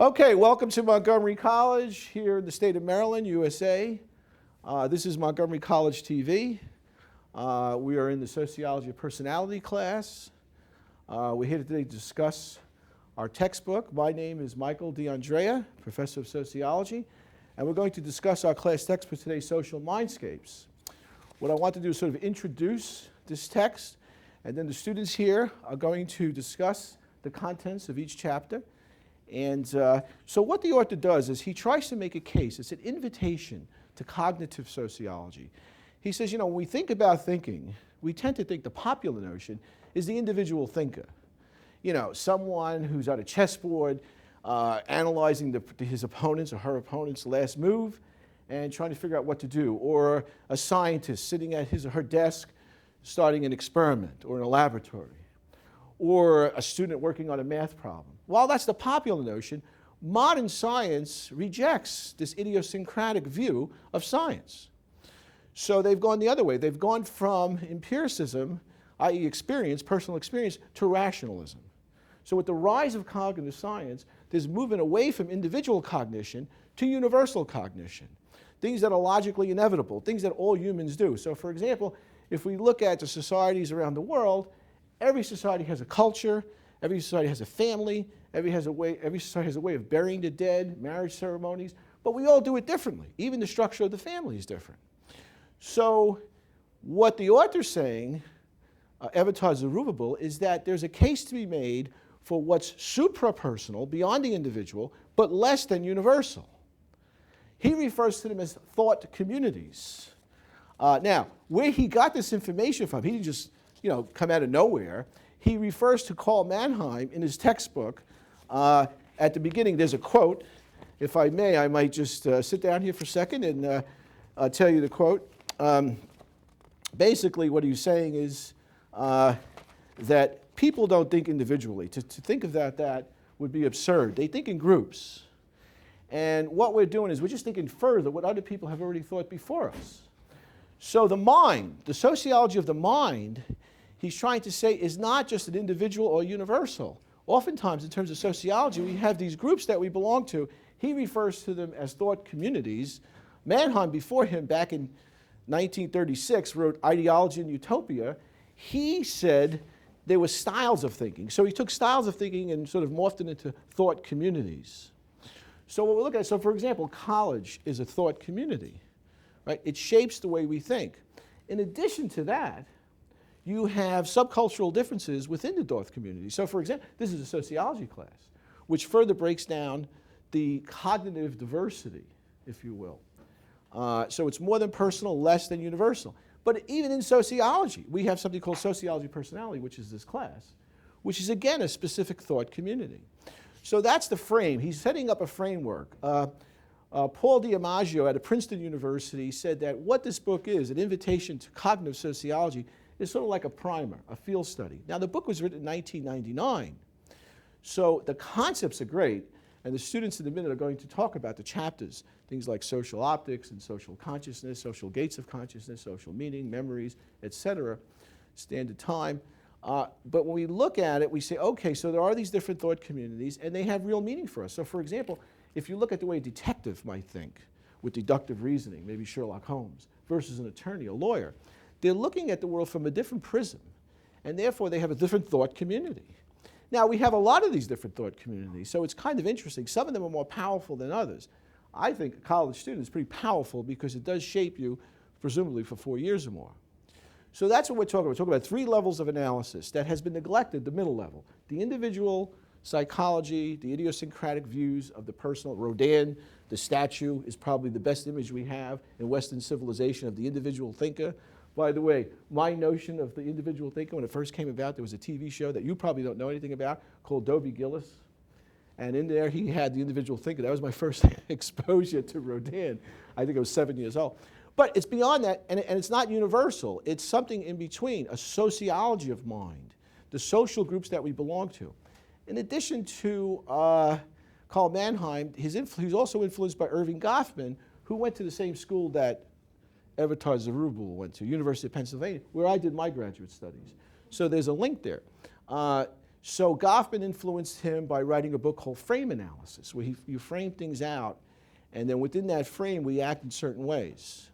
Okay, welcome to Montgomery College here in the state of Maryland, USA. This is Montgomery College TV. We are in the Sociology of Personality class. We're here today to discuss our textbook. My name is Michael DeAndrea, Professor of Sociology, and we're going to discuss our class textbook today, Social Mindscapes. What I want to do is sort of introduce this text, and then the students here are going to discuss the contents of each chapter. And so what the author does is he tries to make a case. It's an invitation to cognitive sociology. He says, you know, when we think about thinking, we tend to think the popular notion is the individual thinker. You know, someone who's at a chessboard analyzing his opponent's or her opponent's last move and trying to figure out what to do. Or a scientist sitting at his or her desk starting an experiment or in a laboratory. Or a student working on a math problem. While that's the popular notion, modern science rejects this idiosyncratic view of science. So they've gone the other way. They've gone from empiricism, i.e. experience, personal experience, to rationalism. So with the rise of cognitive science, there's movement away from individual cognition to universal cognition. Things that are logically inevitable, things that all humans do. So for example, if we look at the societies around the world, every society has a culture, every society has a family, every society has a way of burying the dead, marriage ceremonies, but we all do it differently. Even the structure of the family is different. So what the author's saying, Evita Zerubbabel, is that there's a case to be made for what's suprapersonal, beyond the individual, but less than universal. He refers to them as thought communities. Now, where he got this information from, he didn't just come out of nowhere. He refers to Carl Mannheim in his textbook. At the beginning, there's a quote. If I may, I might just sit down here for a second and tell you the quote. Basically, what he's saying is that people don't think individually. To think of that would be absurd. They think in groups. And what we're doing is we're just thinking further what other people have already thought before us. So the mind, the sociology of the mind, he's trying to say is not just an individual or universal. Oftentimes, in terms of sociology, we have these groups that we belong to. He refers to them as thought communities. Mannheim, before him, back in 1936, wrote Ideology and Utopia. He said there were styles of thinking. So he took styles of thinking and sort of morphed it into thought communities. So what we look at, so for example, college is a thought community. Right? It shapes the way we think. In addition to that, you have subcultural differences within the thought community. So for example, this is a sociology class, which further breaks down the cognitive diversity, if you will. So it's more than personal, less than universal. But even in sociology, we have something called Sociology of Personality, which is this class, which is again a specific thought community. So that's the frame. He's setting up a framework. Paul Diamaggio at Princeton University said that what this book is, an invitation to cognitive sociology, is sort of like a primer, a field study. Now, the book was written in 1999, so the concepts are great, and the students in a minute are going to talk about the chapters, things like social optics and social consciousness, social gates of consciousness, social meaning, memories, etc., standard time. But when we look at it, we say, okay, so there are these different thought communities, and they have real meaning for us. So, for example, if you look at the way a detective might think with deductive reasoning, maybe Sherlock Holmes, versus an attorney, a lawyer, they're looking at the world from a different prism, and therefore they have a different thought community. Now, we have a lot of these different thought communities, so it's kind of interesting. Some of them are more powerful than others. I think a college student is pretty powerful because it does shape you, presumably, for 4 years or more. So that's what we're talking about. We're talking about 3 levels of analysis that has been neglected, the middle level. The individual psychology, the idiosyncratic views of the personal. Rodin, the statue, is probably the best image we have in Western civilization of the individual thinker. By the way, my notion of the individual thinker, when it first came about, there was a TV show that you probably don't know anything about called Dobie Gillis. And in there, he had the individual thinker. That was my first exposure to Rodin. I think I was 7 years old. But it's beyond that, and it's not universal. It's something in between, a sociology of mind, the social groups that we belong to. In addition to Carl Mannheim, he's also influenced by Erving Goffman, who went to the same school that Evita Zerubbabel went to, University of Pennsylvania, where I did my graduate studies. So there's a link there. So Goffman influenced him by writing a book called Frame Analysis, where you frame things out, and then within that frame, we act in certain ways.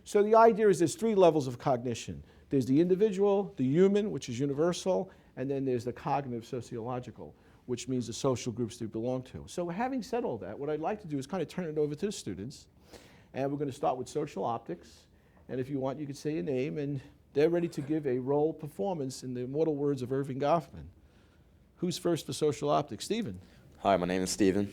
So the idea is there's three levels of cognition. There's the individual, the human, which is universal, and then there's the cognitive sociological, which means the social groups they belong to. So having said all that, what I'd like to do is kind of turn it over to the students, and we're going to start with social optics, and if you want, you can say your name, and they're ready to give a role performance in the immortal words of Erving Goffman. Who's first for social optics? Stephen. Hi, my name is Stephen.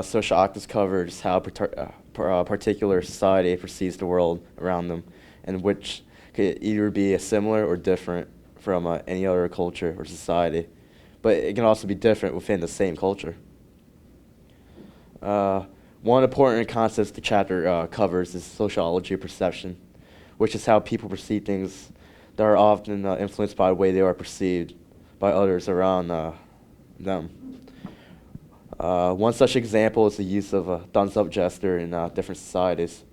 Social optics covers how a particular society perceives the world around them, and which could either be similar or different from any other culture or society, but it can also be different within the same culture. One important concept the chapter covers is sociology of perception, which is how people perceive things that are often influenced by the way they are perceived by others around them. One such example is the use of a thumbs-up gesture in different societies.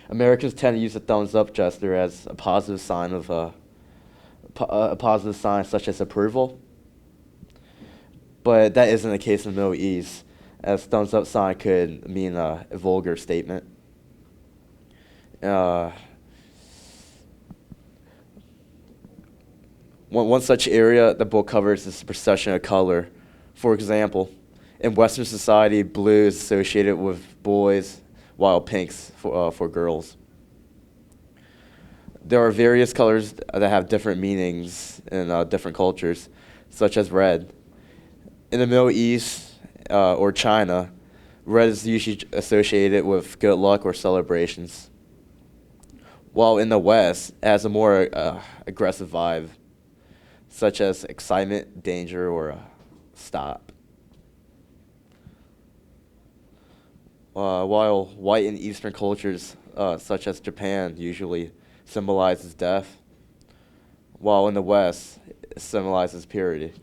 Americans tend to use a thumbs-up gesture as a positive sign of a positive sign such as approval, but that isn't the case in the Middle East, as thumbs-up sign could mean a vulgar statement. One such area the book covers is the perception of color. For example, in Western society, blue is associated with boys, while pink's for girls. There are various colors that have different meanings in different cultures, such as red. In the Middle East or China, red is usually associated with good luck or celebrations, while in the West, it has a more aggressive vibe, such as excitement, danger, or stop. While white in Eastern cultures, such as Japan, usually symbolizes death, while in the West, it symbolizes purity.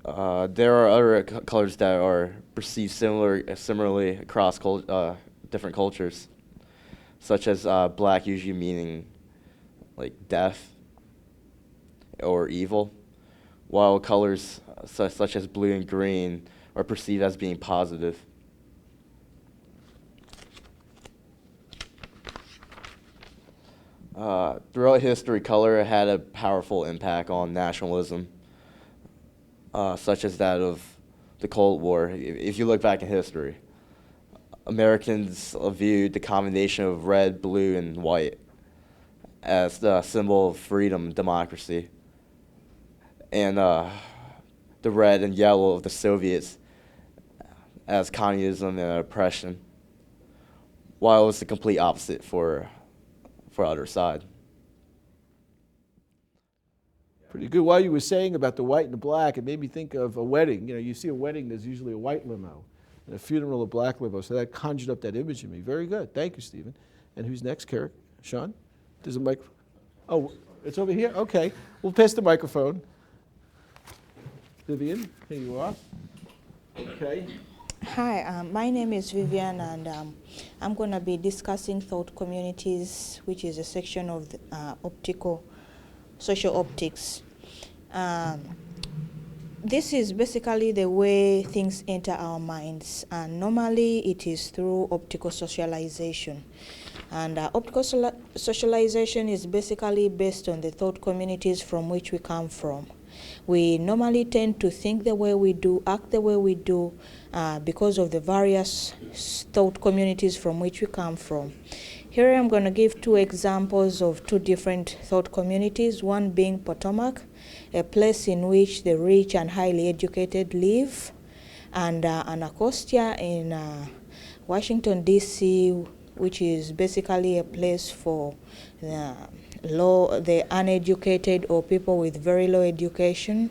There are other colors that are perceived similarly across different cultures, such as black usually meaning like death or evil, while colors such as blue and green are perceived as being positive. Throughout history, color had a powerful impact on nationalism, such as that of the Cold War. If you look back in history, Americans viewed the combination of red, blue, and white as the symbol of freedom, democracy, and the red and yellow of the Soviets as communism and oppression, while it was the complete opposite for other side. Pretty good. While you were saying about the white and the black, it made me think of a wedding. You know, you see a wedding, there's usually a white limo, and a funeral, a black limo. So that conjured up that image in me. Very good. Thank you, Stephen. And who's next, Carrick? Sean? There's a mic. Oh, it's over here? Okay. We'll pass the microphone. Vivian, here you are. Okay. Hi, my name is Vivian, and I'm going to be discussing thought communities, which is a section of the, social optics. This is basically the way things enter our minds, and normally it is through optical socialization. And optical socialization is basically based on the thought communities from which we come from. We normally tend to think the way we do, act the way we do, because of the various thought communities from which we come from. Here I'm going to give two examples of two different thought communities, one being Potomac, a place in which the rich and highly educated live, and Anacostia in Washington, D.C., which is basically a place for the uneducated or people with very low education.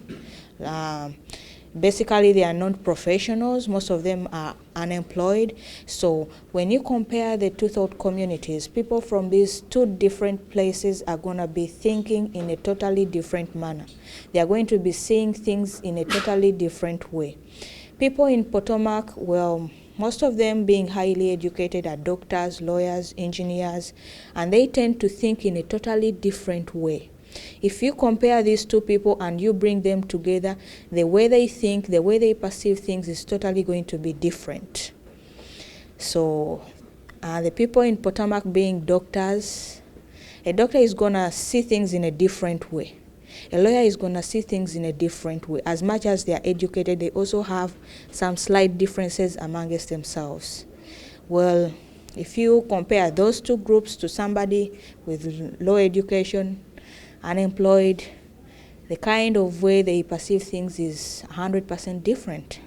Basically, they are non-professionals. Most of them are unemployed. So when you compare the two thought communities, people from these two different places are going to be thinking in a totally different manner. They are going to be seeing things in a totally different way. People in Potomac, well, most of them being highly educated are doctors, lawyers, engineers, and they tend to think in a totally different way. If you compare these two people and you bring them together, the way they think, the way they perceive things is totally going to be different. So the people in Potomac being doctors, a doctor is going to see things in a different way. A lawyer is going to see things in a different way. As much as they are educated, they also have some slight differences amongst themselves. Well, if you compare those two groups to somebody with low education, unemployed, the kind of way they perceive things is 100% different.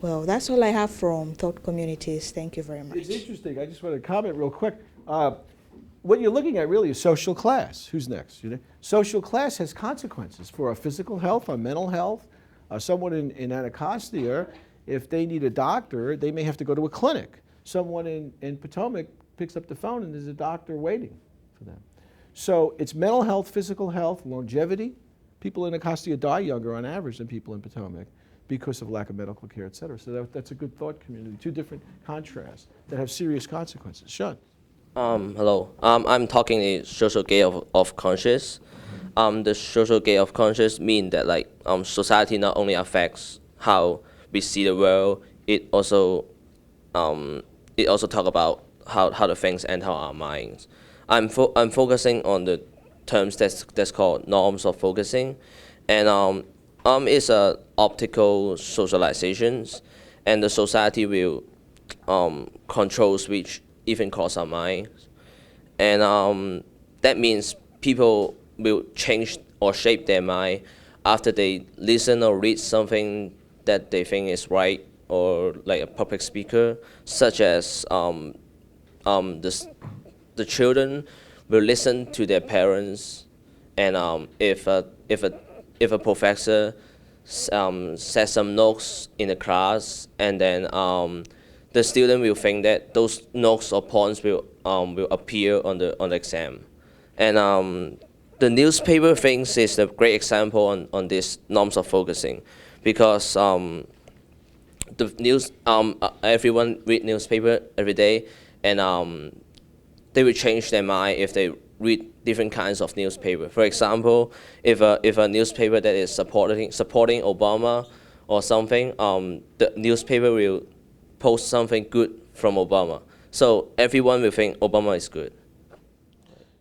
Well, that's all I have from thought communities. Thank you very much. It's interesting. I just want to comment real quick. What you're looking at really is social class. Who's next? Social class has consequences for our physical health, our mental health. Someone in Anacostia, if they need a doctor, they may have to go to a clinic. Someone in Potomac picks up the phone and there's a doctor waiting for them. So it's mental health, physical health, longevity. People in Anacostia die younger on average than people in Potomac because of lack of medical care, et cetera. So that's a good thought community. Two different contrasts that have serious consequences. Sean. Hello. I'm talking the social gate of conscious. The social gate of conscious mean that society not only affects how we see the world, it also talk about how the things enter our minds. I'm focusing on the terms that's called norms of focusing, and it's a optical socializations, and the society will controls which even cross our minds, and that means people will change or shape their mind after they listen or read something that they think is right, or like a public speaker, such as the children will listen to their parents, and if a professor says some notes in the class, and then the student will think that those notes or points will appear on the exam, and the newspaper things is a great example on this norms of focusing, because the news everyone read newspaper every day, and they will change their mind if they read different kinds of newspaper. For example, if a newspaper that is supporting Obama or something, the newspaper will post something good from Obama. So everyone will think Obama is good.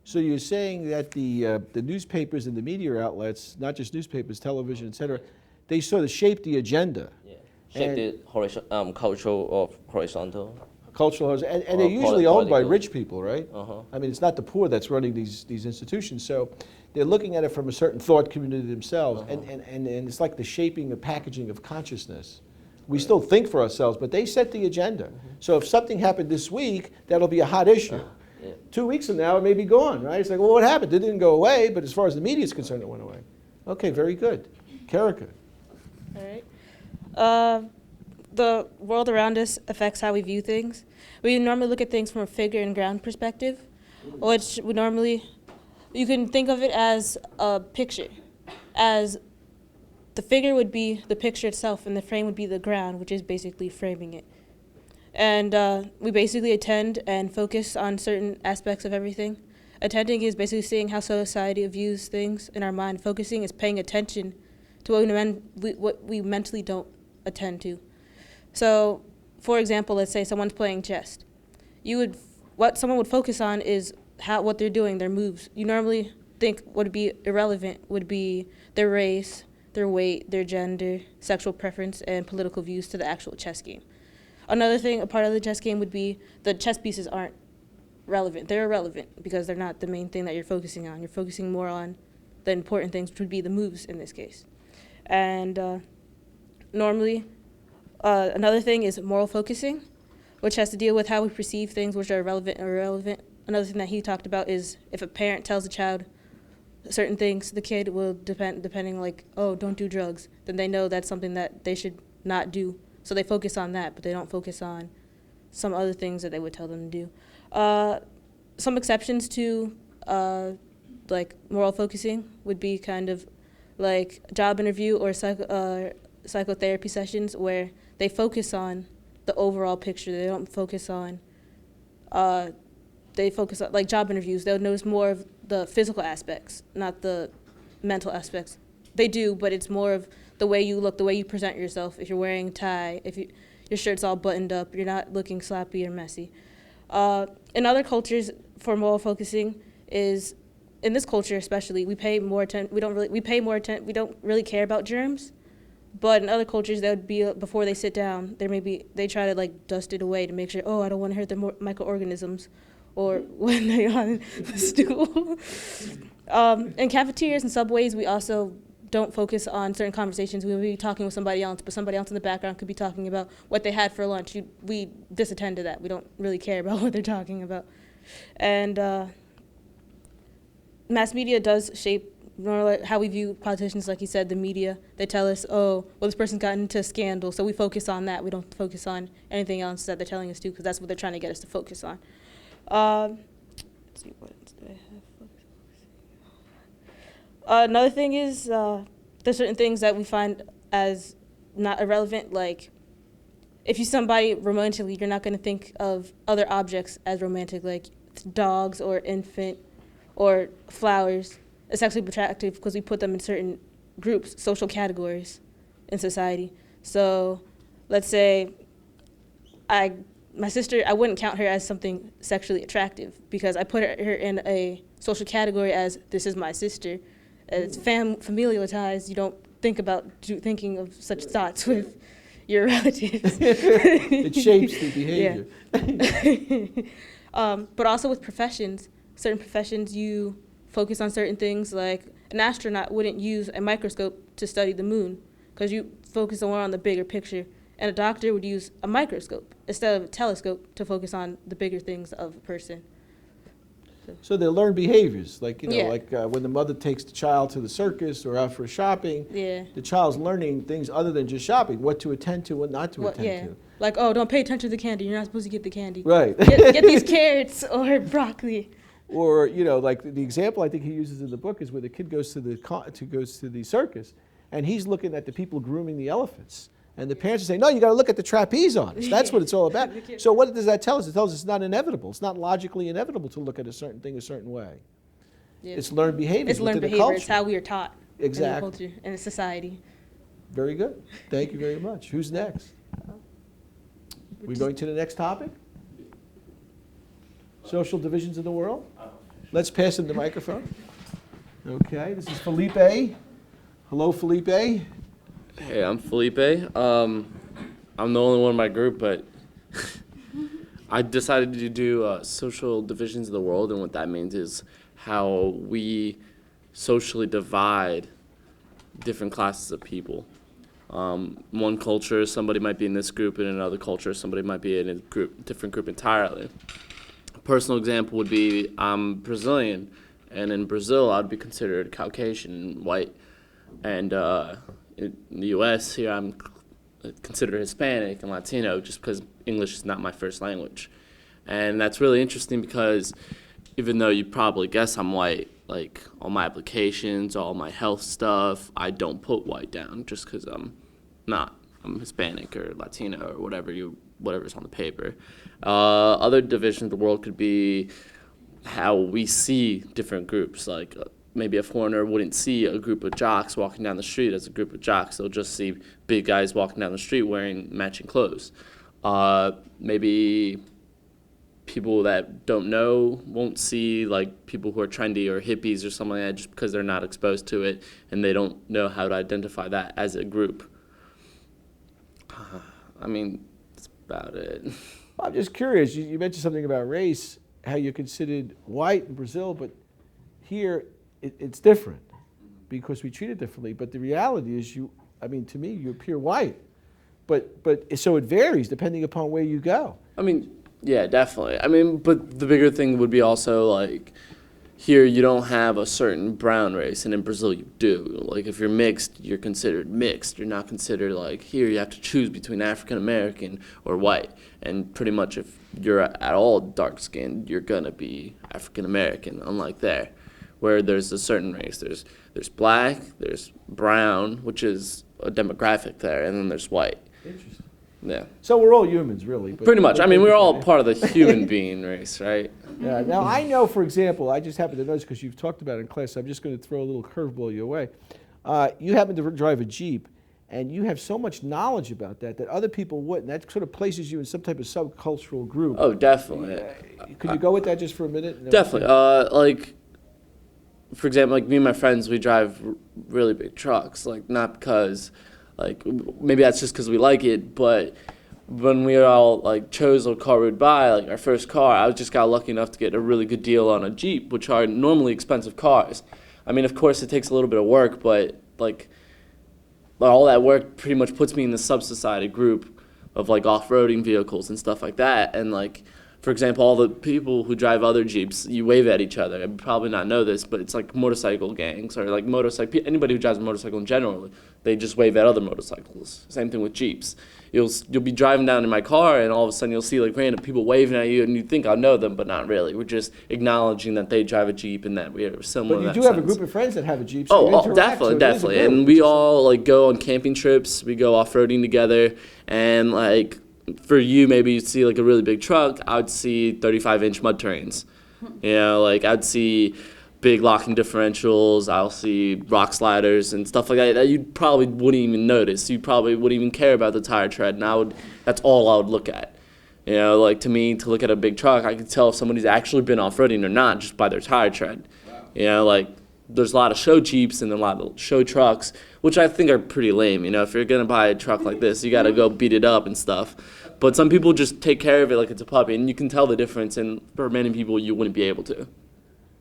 So you're saying that the newspapers and the media outlets, not just newspapers, television, et cetera, they sort of shape the agenda. Yeah. Shape the cultural or horizontal. Cultural, and they're usually owned by rich people, right? I mean, it's not the poor that's running these institutions. So they're looking at it from a certain thought community themselves, and it's like the shaping, the packaging of consciousness. We still think for ourselves, but they set the agenda. So if something happened this week, that'll be a hot issue. Yeah. 2 weeks from now, it may be gone, right? It's like, well, what happened? It didn't go away, but as far as the media is concerned, it went away. Okay, very good. Karika. All right. The world around us affects how we view things. We normally look at things from a figure and ground perspective, which you can think of it as a picture, as the figure would be the picture itself, and the frame would be the ground, which is basically framing it. And we basically attend and focus on certain aspects of everything. Attending is basically seeing how society views things in our mind. Focusing is paying attention to what we mentally don't attend to. So, for example, let's say someone's playing chess. What someone would focus on is what they're doing, their moves. You normally think what would be irrelevant would be their race, their weight, their gender, sexual preference, and political views to the actual chess game. Another thing, a part of the chess game would be the chess pieces aren't relevant. They're irrelevant because they're not the main thing that you're focusing on. You're focusing more on the important things, which would be the moves in this case. And normally, another thing is moral focusing, which has to deal with how we perceive things which are relevant or irrelevant. Another thing that he talked about is if a parent tells a child certain things, the kid will depending like, oh, don't do drugs, then they know that's something that they should not do. So they focus on that, but they don't focus on some other things that they would tell them to do. Some exceptions to like moral focusing would be kind of like job interview or psychotherapy sessions where they focus on the overall picture. They don't focus on, they focus on, like job interviews, they'll notice more of the physical aspects, not the mental aspects. They do, but it's more of the way you look, the way you present yourself. If you're wearing a tie, if your shirt's all buttoned up, you're not looking sloppy or messy. In other cultures, for moral focusing is, in this culture especially, we pay more attention. We don't really care about germs. But in other cultures, that would be before they sit down. They try to like dust it away to make sure. Oh, I don't want to hurt the microorganisms, or when they're on the stool. In cafeterias and subways, we also don't focus on certain conversations. We will be talking with somebody else, but somebody else in the background could be talking about what they had for lunch. We disattend to that. We don't really care about what they're talking about. And mass media does shape how we view politicians. Like you said, the media, they tell us, oh, well, this person's gotten into a scandal, so we focus on that. We don't focus on anything else that they're telling us to, because that's what they're trying to get us to focus on. Let's see, what else do I have? Another thing is there's certain things that we find as not irrelevant. Like, if you see somebody romantically, you're not going to think of other objects as romantic, like dogs or infant or flowers. It's sexually attractive because we put them in certain groups, social categories in society. So let's say my sister, I wouldn't count her as something sexually attractive because I put her in a social category as, this is my sister. It's familial ties. You don't think about thinking of such thoughts with your relatives. It shapes the behavior. Yeah. But also with professions, certain professions you focus on certain things. Like an astronaut wouldn't use a microscope to study the moon because you focus more on the bigger picture. And a doctor would use a microscope instead of a telescope to focus on the bigger things of a person. So they learn behaviors, like Yeah. when the mother takes the child to the circus or out for shopping. Yeah. The child's learning things other than just shopping, what to attend to, what not to attend to. Like, oh, don't pay attention to the candy. You're not supposed to get the candy. Right. Get these carrots or broccoli. Or like the example I think he uses in the book is where the kid goes to the circus, and he's looking at the people grooming the elephants. And the parents are saying, no, you got to look at the trapeze artist. That's what it's all about. So what does that tell us? It tells us it's not inevitable. It's not logically inevitable to look at a certain thing a certain way. Yeah. It's learned behavior. It's learned within behavior. the It's culture. how we are taught Exactly. in the culture and in society. Very good. Thank you very much. Who's next? We going to the next topic? Social divisions in the world? Let's pass him the microphone. Okay, this is Felipe. Hello, Felipe. Hey, I'm Felipe. I'm the only one in my group, but I decided to do social divisions of the world, and what that means is how we socially divide different classes of people. One culture, somebody might be in this group, and in another culture, somebody might be in a different group entirely. A personal example would be I'm Brazilian, and in Brazil, I'd be considered Caucasian and white, and in the U.S. here, I'm considered Hispanic and Latino just because English is not my first language. And that's really interesting because even though you probably guess I'm white, like all my applications, all my health stuff, I don't put white down just because I'm not. I'm Hispanic or Latino or whatever's on the paper. Other divisions of the world could be how we see different groups, like maybe a foreigner wouldn't see a group of jocks walking down the street as a group of jocks. They'll just see big guys walking down the street wearing matching clothes. Maybe people that don't know won't see like people who are trendy or hippies or something like that just because they're not exposed to it and they don't know how to identify that as a group. I mean, that's about it. I'm just curious. You mentioned something about race, how you're considered white in Brazil, but here it's different because we treat it differently. But the reality is, to me, you appear white. But so it varies depending upon where you go. I mean, yeah, definitely. I mean, but the bigger thing would be also like here you don't have a certain brown race, and in Brazil you do. Like if you're mixed, you're considered mixed. You're not considered like here you have to choose between African American or white. And pretty much if you're at all dark skinned, you're gonna be African American, unlike there, where there's a certain race. There's black, there's brown, which is a demographic there, and then there's white. Interesting. Yeah. So we're all humans, really. But Pretty much. I mean, we're all part of the human being race, right? Yeah. Now, I know, for example, I just happen to notice because you've talked about it in class, I'm just going to throw a little curveball your way. You happen to drive a Jeep, and you have so much knowledge about that other people wouldn't. That sort of places you in some type of subcultural group. Oh, definitely. Could you go with that just for a minute? Definitely. Like, for example, like me and my friends, we drive really big trucks. Like, not because, like, maybe that's just because we like it, but when we all like chose a car we'd buy, like our first car, I just got lucky enough to get a really good deal on a Jeep, which are normally expensive cars. I mean, of course, it takes a little bit of work, but like all that work pretty much puts me in the sub-society group of like off-roading vehicles and stuff like that. And like, for example, all the people who drive other Jeeps, you wave at each other. You probably not know this, but it's like motorcycle gangs or like anybody who drives a motorcycle in general, they just wave at other motorcycles. Same thing with Jeeps. You'll be driving down in my car, and all of a sudden you'll see like random people waving at you, and you think I know them, but not really. We're just acknowledging that they drive a Jeep and that we are similar. But you in do that have a sense. group of friends that have a Jeep. So you Oh, interact, definitely, so it is a definitely. group, And which we is- all like go on camping trips. We go off-roading together, and like for you, maybe you'd see like a really big truck. I would see 35-inch mud terrains. You know, like I'd see big locking differentials. I'll see rock sliders and stuff like that you probably wouldn't even notice. You probably wouldn't even care about the tire tread, and that's all I would look at. You know, like to me, to look at a big truck, I can tell if somebody's actually been off-roading or not just by their tire tread. You know, like there's a lot of show Jeeps and a lot of show trucks, which I think are pretty lame. You know, if you're gonna buy a truck like this, you gotta go beat it up and stuff. But some people just take care of it like it's a puppy, and you can tell the difference. And for many people, you wouldn't be able to.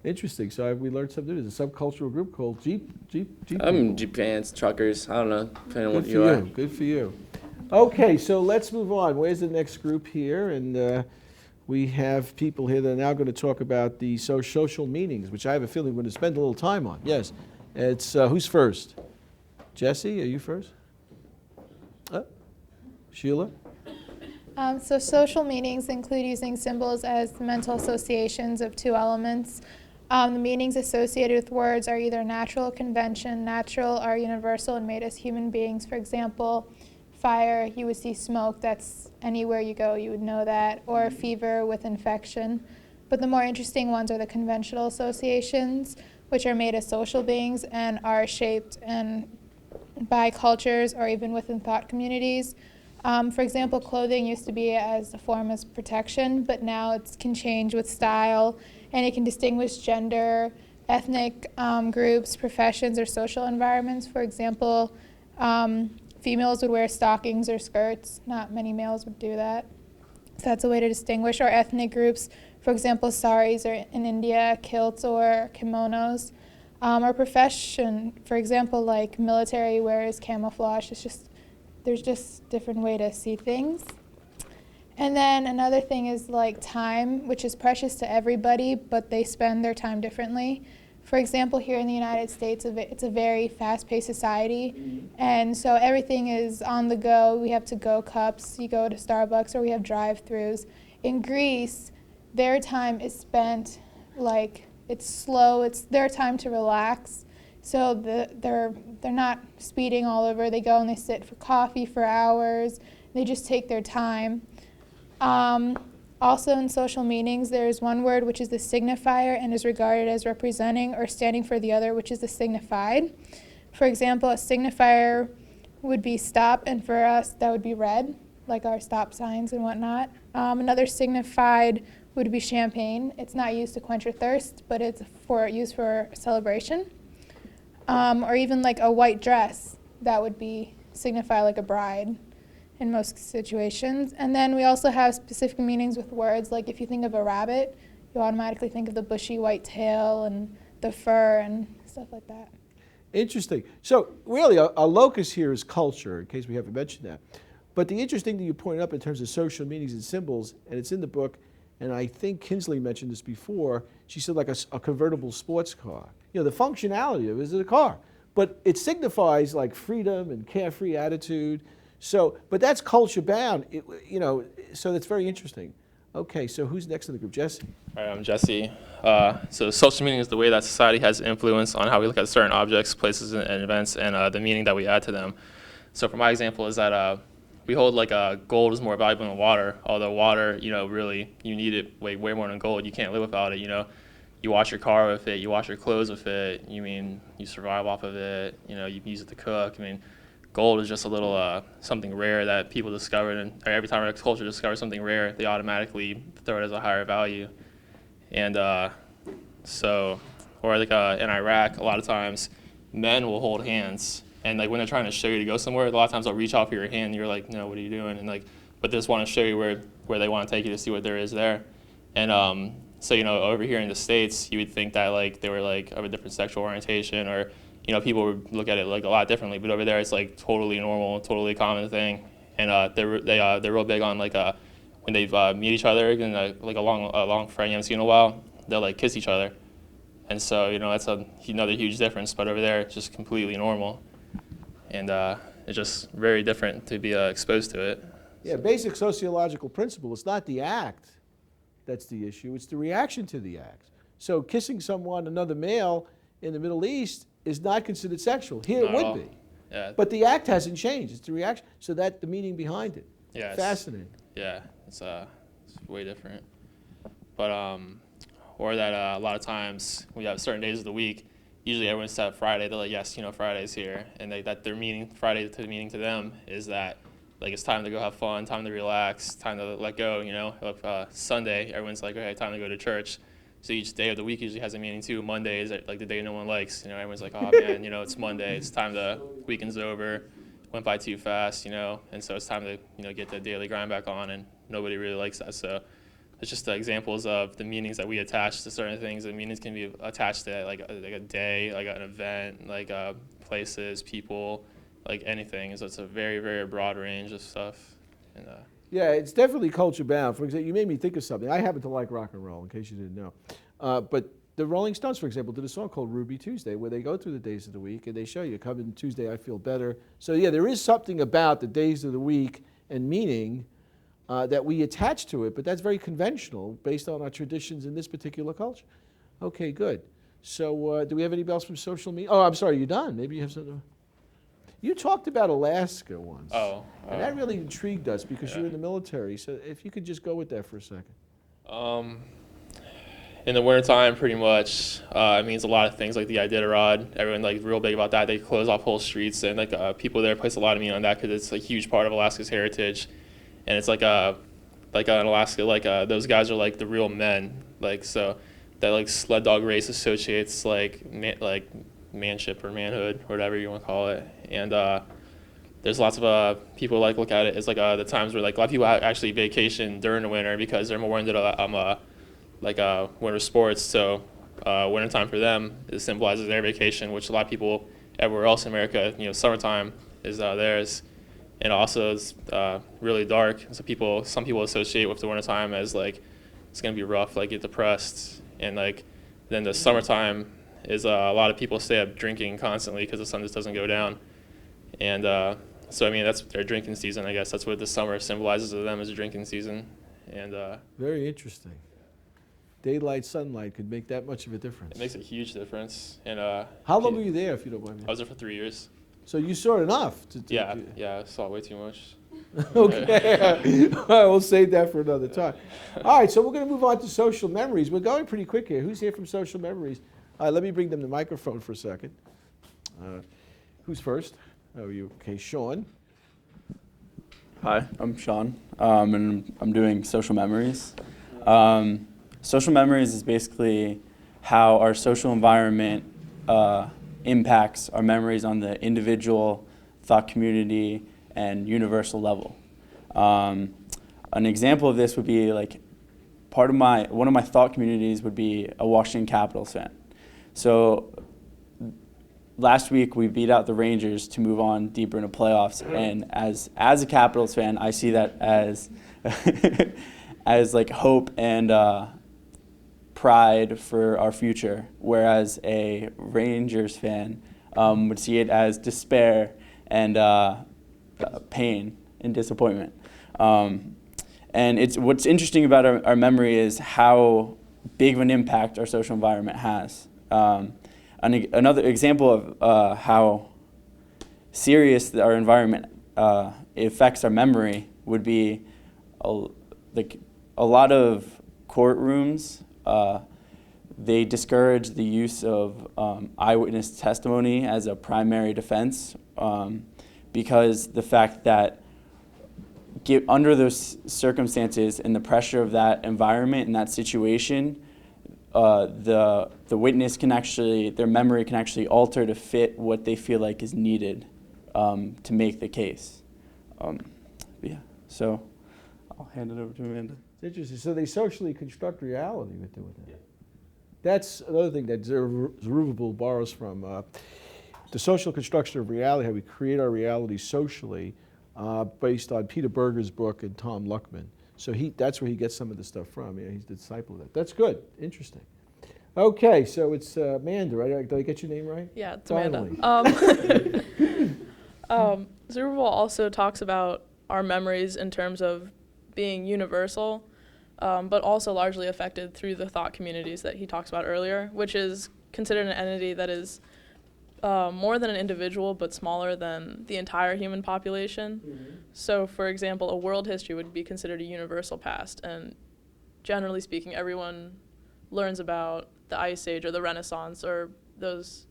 Interesting. So we learned something. There's a subcultural group called Jeep. I mean, people. Jeep fans, truckers. I don't know, depending on Good what for you are. you. Good for you. Okay, so let's move on. Where's the next group here? And we have people here that are now going to talk about the social meanings, which I have a feeling we're going to spend a little time on. Yes. It's who's first? Jesse, are you first? Sheila? So social meanings include using symbols as mental associations of two elements. The meanings associated with words are either natural or convention. Natural are universal and made as human beings. For example, fire, you would see smoke. That's anywhere you go, you would know that. Or fever with infection. But the more interesting ones are the conventional associations, which are made as social beings and are shaped by cultures or even within thought communities. For example, clothing used to be as a form of protection, but now it can change with style, and it can distinguish gender, ethnic groups, professions, or social environments. For example, females would wear stockings or skirts. Not many males would do that. So that's a way to distinguish. Or ethnic groups, for example, saris are in India, kilts or kimonos. Or profession, for example, like military wears camouflage. There's just different way to see things. And then another thing is like time, which is precious to everybody, but they spend their time differently. For example, here in the United States, it's a very fast-paced society, and so everything is on the go. We have to-go cups, you go to Starbucks, or we have drive-thrus. In Greece, their time is spent like, it's slow, it's their time to relax. So they're not speeding all over. They go and they sit for coffee for hours. They just take their time. Also in social meanings, there is one word which is the signifier and is regarded as representing or standing for the other, which is the signified. For example, a signifier would be stop, and for us that would be red, like our stop signs and whatnot. Another signified would be champagne. It's not used to quench your thirst, but it's used for celebration. Or even like a white dress, that would signify like a bride in most situations. And then we also have specific meanings with words, like if you think of a rabbit, you automatically think of the bushy white tail and the fur and stuff like that. Interesting. So really, a locus here is culture, in case we haven't mentioned that. But the interesting thing you pointed up in terms of social meanings and symbols, and it's in the book, and I think Kinsley mentioned this before, she said like a convertible sports car. You know, the functionality of it is a car, but it signifies like freedom and carefree attitude. So, but that's culture bound, so that's very interesting. Okay, so who's next in the group? Jesse? All right, I'm Jesse. So social meaning is the way that society has influence on how we look at certain objects, places, and events, and the meaning that we add to them. So for my example is that we hold like gold is more valuable than water, although water, really you need it way more than gold. You can't live without it. You wash your car with it, you wash your clothes with it. You survive off of it. You use it to cook. Gold is just a little something rare that people discovered, and every time our culture discovers something rare, they automatically throw it as a higher value. And or like in Iraq, a lot of times men will hold hands, and like when they're trying to show you to go somewhere, a lot of times they'll reach out for your hand, and you're like, no, what are you doing? And but they just want to show you where they want to take you to see what there is there. And so over here in the States, you would think that like they were like of a different sexual orientation, or people would look at it like a lot differently. But over there, it's like totally normal, totally common thing. And they're real big on like when they meet each other and like a long friend you haven't seen in a while, they'll like kiss each other. And so that's another huge difference. But over there, it's just completely normal, and it's just very different to be exposed to it. Yeah, basic sociological principle. It's not the act that's the issue. It's the reaction to the act. So kissing someone, another male in the Middle East, is not considered sexual. Here it would be. Yeah. But the act hasn't changed. It's the reaction. So that's the meaning behind it. Yeah. Fascinating. It's way different. But or that a lot of times we have certain days of the week. Usually everyone says Friday. They're like, yes, Friday's here, and that their meaning Friday to the meaning to them is that like it's time to go have fun, time to relax, time to let go. Sunday, everyone's like, okay, time to go to church. So each day of the week usually has a meaning too. Monday is like the day no one likes. Everyone's like, oh man, it's Monday. It's time to weekend's over. Went by too fast, and so it's time to get the daily grind back on, and nobody really likes that. So it's just examples of the meanings that we attach to certain things. And meanings can be attached to like a day, like an event, like places, people, like anything. So it's a very, very broad range of stuff. And yeah, it's definitely culture bound. For example, you made me think of something. I happen to like rock and roll, in case you didn't know. But the Rolling Stones, for example, did a song called Ruby Tuesday, where they go through the days of the week and they show you, come in Tuesday, I feel better. So yeah, there is something about the days of the week and meaning that we attach to it, but that's very conventional based on our traditions in this particular culture. Okay, good. So do we have anybody else from social media? Oh, I'm sorry, you're done. Maybe you have something. You talked about Alaska once. And that really intrigued us because you're in the military. So if you could just go with that for a second. In the wintertime, pretty much, it means a lot of things like the Iditarod. Everyone like real big about that. They close off whole streets, and like people there place a lot of meaning on that because it's a huge part of Alaska's heritage. And it's like in Alaska, like those guys are like the real men. Like so, that like sled dog race associates like manship or manhood or whatever you want to call it. And there's lots of people like look at it as like the times where like a lot of people actually vacation during the winter because they're more into winter sports. So wintertime for them it symbolizes their vacation, which a lot of people everywhere else in America, summertime is theirs. And also it's really dark. So some people associate with the wintertime as like it's gonna be rough, like get depressed. And like then the summertime is a lot of people stay up drinking constantly because the sun just doesn't go down. And so I mean that's their drinking season. I guess that's what the summer symbolizes to them as a drinking season. And very interesting. Daylight, sunlight could make that much of a difference. It makes a huge difference. And how long were you there, if you don't mind me? I was there for 3 years. So you saw enough to yeah, I saw way too much. Okay. All right, we'll save that for another time. All right, so we're going to move on to social memories. We're going pretty quick here. Who's here from social memories? All right, let me bring them the microphone for a second. Who's first? Oh, you. Okay, Sean. Hi, I'm Sean, and I'm doing social memories. Social memories is basically how our social environment impacts our memories on the individual, thought community, and universal level. An example of this would be like one of my thought communities would be a Washington Capitals fan. So last week we beat out the Rangers to move on deeper into playoffs, and as a Capitals fan, I see that as as like hope and pride for our future, whereas a Rangers fan would see it as despair and pain and disappointment. And what's interesting about our memory is how big of an impact our social environment has. Another example of how serious our environment it affects our memory would be like a lot of courtrooms. They discourage the use of eyewitness testimony as a primary defense because the fact that under those circumstances and the pressure of that environment and that situation, the witness can actually, their memory can actually alter to fit what they feel like is needed to make the case. Yeah, so I'll hand it over to Amanda. It's interesting. So they socially construct reality with doing that. Yeah. That's another thing that Zerubbabel borrows from. The social construction of reality, how we create our reality socially, based on Peter Berger's book and Tom Luckman. So that's where he gets some of the stuff from. Yeah, he's the disciple of that. That's good. Interesting. Okay, so it's Amanda, right? Did I get your name right? Yeah, it's Finally. Amanda. Zerubbabel also talks about our memories in terms of being universal, but also largely affected through the thought communities that he talks about earlier, which is considered an entity that is more than an individual, but smaller than the entire human population. Mm-hmm. So, for example, a world history would be considered a universal past, and generally speaking, everyone learns about the Ice Age or the Renaissance or those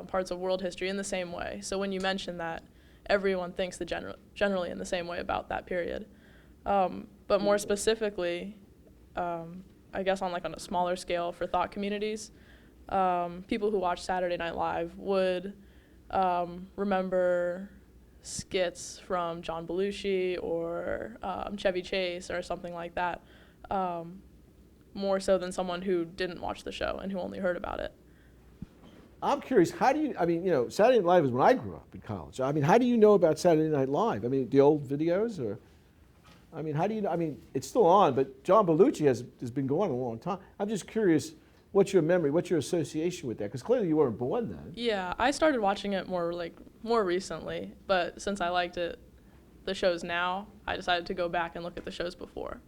parts of world history in the same way. So when you mention that, everyone thinks generally in the same way about that period. But more specifically, I guess on a smaller scale for thought communities, people who watch Saturday Night Live would remember skits from John Belushi or Chevy Chase or something like that, more so than someone who didn't watch the show and who only heard about it. I'm curious, Saturday Night Live is when I grew up in college. How do you know about Saturday Night Live? The old videos, or, how do you know? It's still on, but John Belushi has been going a long time. I'm just curious, what's your memory, what's your association with that? Because clearly you weren't born then. Yeah, I started watching it more recently, but since I liked the shows now, I decided to go back and look at the shows before.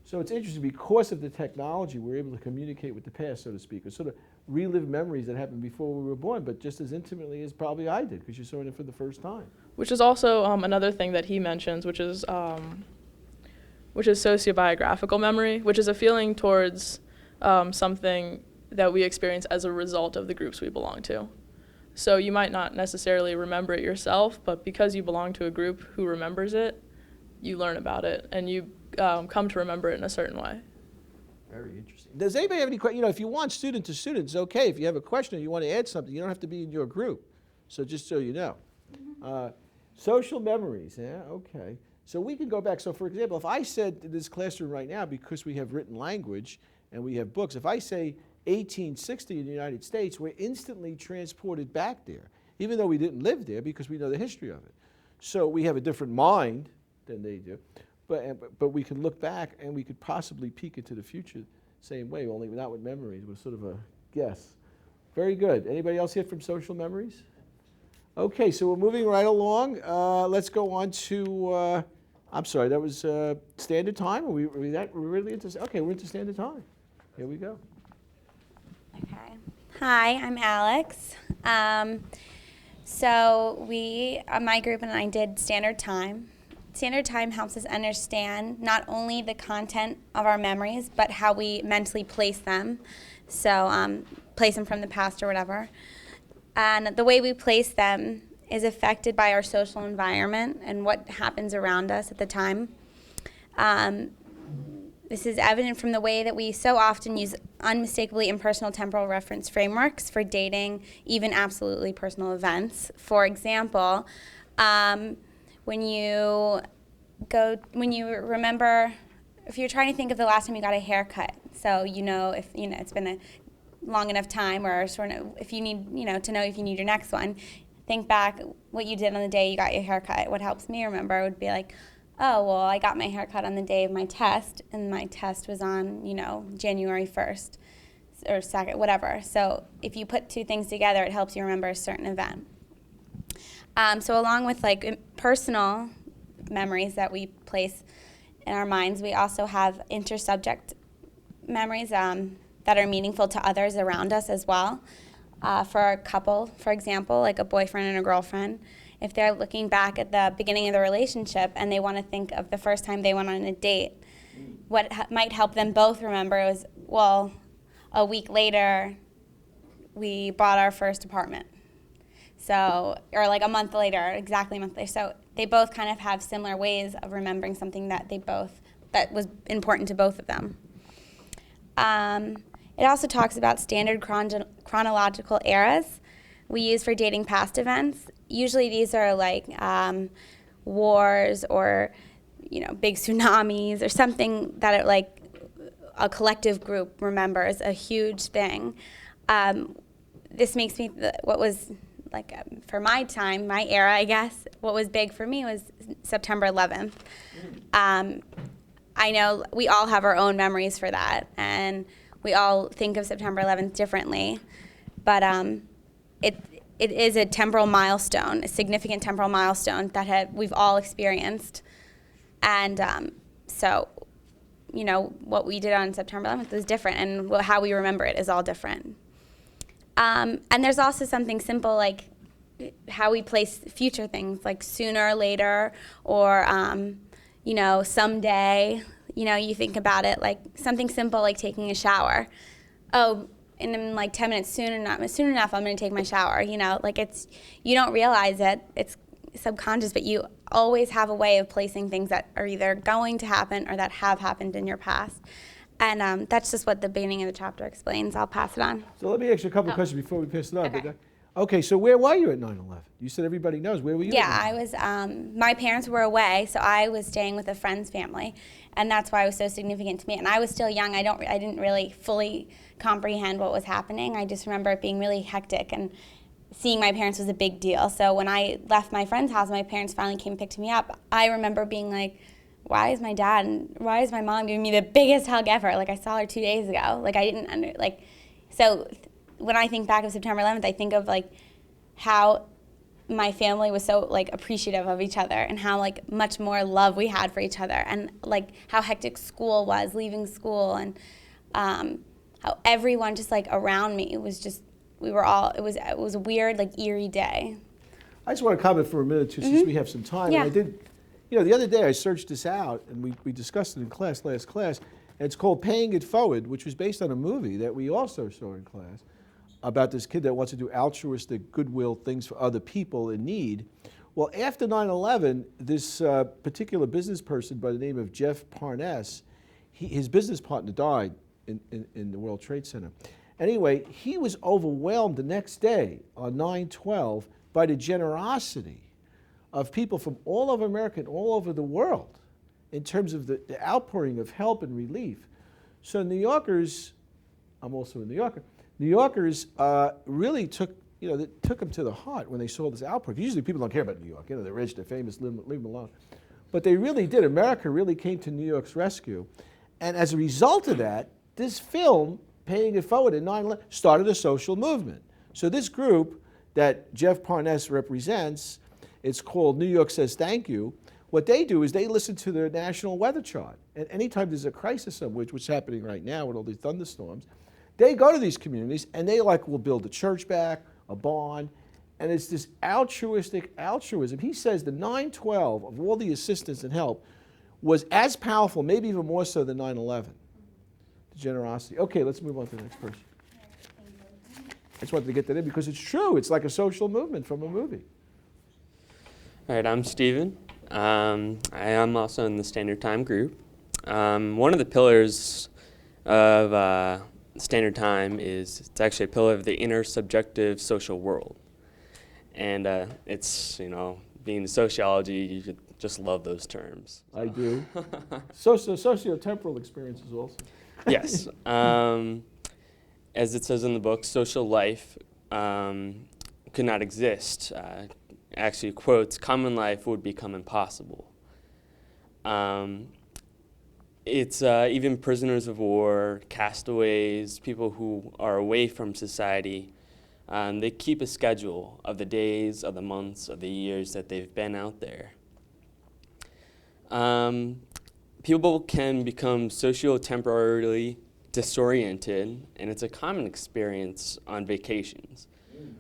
So it's interesting, because of the technology, we're able to communicate with the past, so to speak, or sort of relive memories that happened before we were born, but just as intimately as probably I did, because you saw it for the first time. Which is also another thing that he mentions, which is sociobiographical memory, which is a feeling towards something that we experience as a result of the groups we belong to. So you might not necessarily remember it yourself, but because you belong to a group who remembers it, you learn about it, and you come to remember it in a certain way. Very interesting. Does anybody have any questions? If you want student to student, it's okay. If you have a question or you want to add something, you don't have to be in your group. So just so you know. Social memories, yeah, okay. So we can go back. So for example, if I said in this classroom right now, because we have written language and we have books, if I say 1860 in the United States, we're instantly transported back there, even though we didn't live there, because we know the history of it. So we have a different mind than they do. But we can look back and we could possibly peek into the future same way, only not with memories. It was sort of a guess. Very good. Anybody else here from social memories? Okay, so we're moving right along. Let's go on to, I'm sorry, that was standard time? Are we really into, okay, we're into standard time. Here we go. Okay. Hi, I'm Alex. So my group and I did standard time. Standard time helps us understand not only the content of our memories, but how we mentally place them. So place them from the past or whatever. And the way we place them is affected by our social environment and what happens around us at the time. This is evident from the way that we so often use unmistakably impersonal temporal reference frameworks for dating even absolutely personal events. For example, when you remember, if you're trying to think of the last time you got a haircut, so if it's been a long enough time, or sort of if you need to know if you need your next one, think back what you did on the day you got your haircut. What helps me remember would be like, oh, well, I got my haircut on the day of my test, and my test was on January 1st or 2nd, whatever. So if you put two things together, it helps you remember a certain event. So along with personal memories that we place in our minds, we also have intersubject memories that are meaningful to others around us as well. For a couple, for example, like a boyfriend and a girlfriend, if they're looking back at the beginning of the relationship and they want to think of the first time they went on a date, what might help them both remember was, well, a week later, we bought our first apartment. So, or like a month later, exactly a month later. So they both kind of have similar ways of remembering something that that was important to both of them. It also talks about standard chronological eras we use for dating past events. Usually these are like wars or, big tsunamis or something that are like a collective group remembers, a huge thing. This makes me, what was like, for my time, my era, I guess, what was big for me was September 11th. I know we all have our own memories for that, and we all think of September 11th differently, but it is a temporal milestone, a significant temporal milestone that we've all experienced. And so, what we did on September 11th was different, and how we remember it is all different. And there's also something simple like how we place future things, like sooner, later, or, someday. You think about it like something simple like taking a shower. Oh, in like 10 minutes, soon enough, I'm going to take my shower. Like you don't realize it. It's subconscious, but you always have a way of placing things that are either going to happen or that have happened in your past. And that's just what the beginning of the chapter explains. I'll pass it on. So let me ask you a couple of questions before we pass it on. Okay. Okay, so where were you at 9/11? You said everybody knows. Where were you? Yeah, I was, my parents were away, so I was staying with a friend's family, and that's why it was so significant to me. And I was still young. I didn't really fully comprehend what was happening. I just remember it being really hectic, and seeing my parents was a big deal. So when I left my friend's house, my parents finally came and picked me up. I remember being like, why is my dad and why is my mom giving me the biggest hug ever? Like, I saw her 2 days ago. Like, I didn't so when I think back of September 11th, I think of like how my family was so like appreciative of each other, and how like much more love we had for each other, and like how hectic school was, leaving school, and how everyone just like around me, it was just, it was a weird, like eerie day. I just want to comment for a minute too, since we have some time. Yeah. And I did, the other day I searched this out, and we discussed it in last class, and it's called Paying It Forward, which was based on a movie that we also saw in class about this kid that wants to do altruistic, goodwill things for other people in need. Well, after 9/11, this particular business person by the name of Jeff Parnas, his business partner died in the World Trade Center. Anyway, he was overwhelmed the next day on 9/12 by the generosity of people from all over America and all over the world in terms of the outpouring of help and relief. So New Yorkers, I'm also a New Yorker, New Yorkers really took them to the heart when they saw this outpouring. Usually people don't care about New York. They're rich, they're famous, leave them alone. But they really did. America really came to New York's rescue. And as a result of that, this film, Paying It Forward in 9/11, started a social movement. So this group that Jeff Parnas represents, it's called New York Says Thank You. What they do is they listen to the national weather chart. And anytime there's a crisis somewhere, which is happening right now with all these thunderstorms, they go to these communities and they will build a church back, a barn, and it's this altruistic altruism. He says the 9/12 of all the assistance and help was as powerful, maybe even more so than 9/11. The generosity. Okay, let's move on to the next person. I just wanted to get that in because it's true. It's like a social movement from a movie. All right, I'm Steven. I am also in the Standard Time group. One of the pillars of Standard Time it's actually a pillar of the intersubjective social world. And it's, being in sociology, you just love those terms. I do. Socio-temporal experiences also. Yes. As it says in the book, social life could not exist. Actually quotes, common life would become impossible. It's even prisoners of war, castaways, people who are away from society. They keep a schedule of the days, of the months, of the years that they've been out there. People can become socio-temporarily disoriented, and it's a common experience on vacations.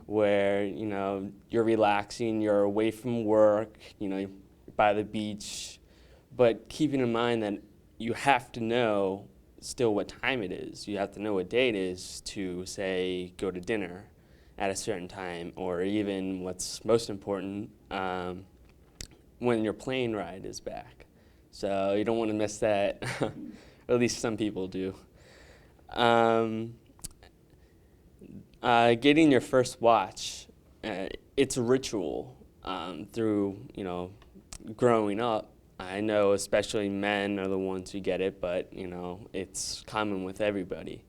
where, you're relaxing, you're away from work, by the beach, but keeping in mind that you have to know still what time it is. You have to know what day it is to, say, go to dinner at a certain time, or even what's most important, when your plane ride is back. So you don't want to miss that, or at least some people do. Getting your first watch, it's a ritual through, growing up. I know especially men are the ones who get it, but, it's common with everybody.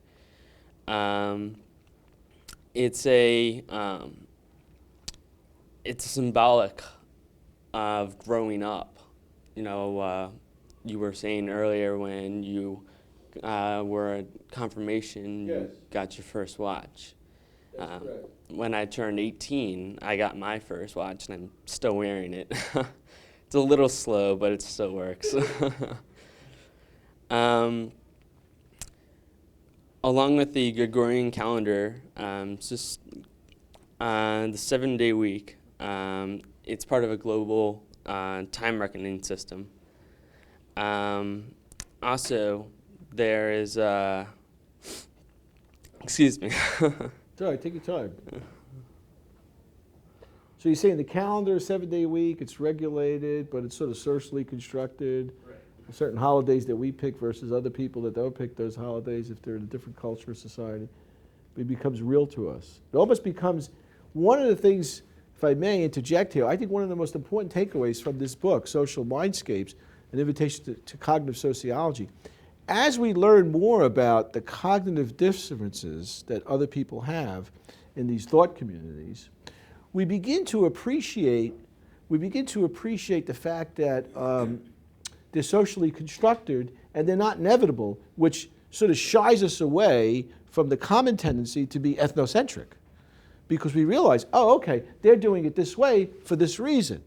It's symbolic of growing up. You were saying earlier when you were at confirmation, you got your first watch. When I turned 18, I got my first watch, and I'm still wearing it. It's a little slow, but it still works. Along with the Gregorian calendar, it's just the 7-day week. It's part of a global time reckoning system. Also, there is, excuse me. It's all right, take your time. So you're saying the calendar, 7-day week, it's regulated, but it's sort of socially constructed. Right. Certain holidays that we pick versus other people that don't pick those holidays if they're in a different culture or society. It becomes real to us. It almost becomes one of the things, if I may interject here, I think one of the most important takeaways from this book, Social Mindscapes, an invitation to cognitive sociology. As we learn more about the cognitive differences that other people have in these thought communities, we begin to appreciate the fact that they're socially constructed and they're not inevitable, which sort of shies us away from the common tendency to be ethnocentric. Because we realize, oh, okay, they're doing it this way for this reason.